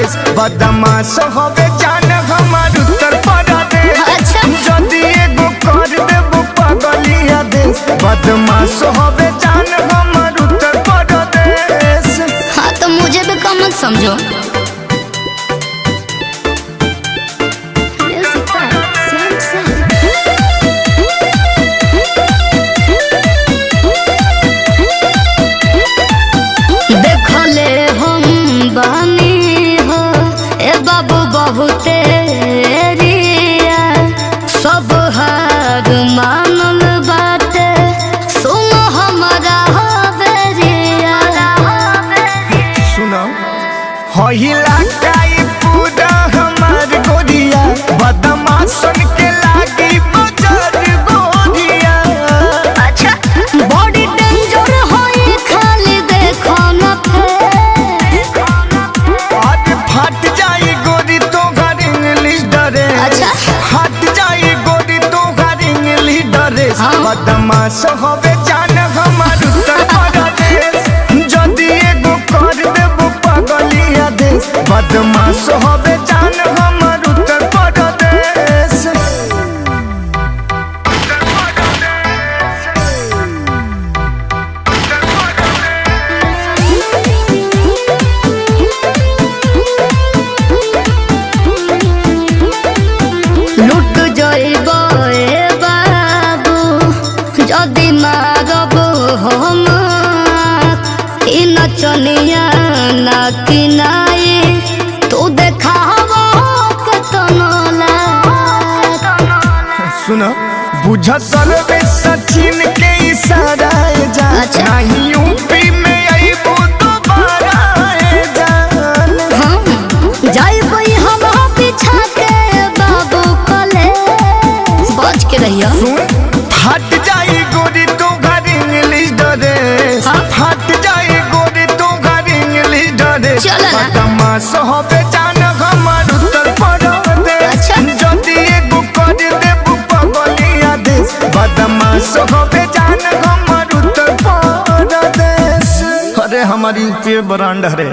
प्रदेश बदमाश होवे जान हमार उत्तर प्रदेश जदी एगो कर देबो पगलिया देश बदमाश होवे जान हमार उत्तर प्रदेश। हाँ तो मुझे भी कम मत समझो। बहुते रिया सब हार मानल बाटे सुनो हमारा हवेरिया। सुनो होइला काई पूरा हमार गोरिया बदमाशन के लागी बजार गोरिया। अच्छा बॉडी डेंजर होई खाली देखो न फेर आज फट जाई गोरी तो घर इंग्लिश डरे। अच्छा हट जाई गोरी तो घर इंग्लिश डरे। बदमाश होवे जान हमार उत्तर प्रदेश जदी एगो कर देबो पगलिया देश बदमाश होवे जान हमार उत्तर प्रदेश। लुट जइबो ए बाबू जदी मारब हम ई नचनिया ना किनाई तू देखावो केतनो लाग। सुनो बुझ सरवे सचिन के इशारा जा। अच्छा। नहीं यूपी में आईबो दोबारा जान। जाइबो हम पीछा के बाबू कले बच के रहियो। सुन फट जाई गोरी तो घर इंग्लिश डरे। फट जाई गोरी तो घर इंग्लिश डरे। चलो ना। बदमाश होवे जान हमार उत्तर प्रदेश। अच्छा। जदी एगो कर देबो पगलिया देश बदमाश होवे जान हमार उत्तर प्रदेश। अरे हमारी यूपी ब्रांड है।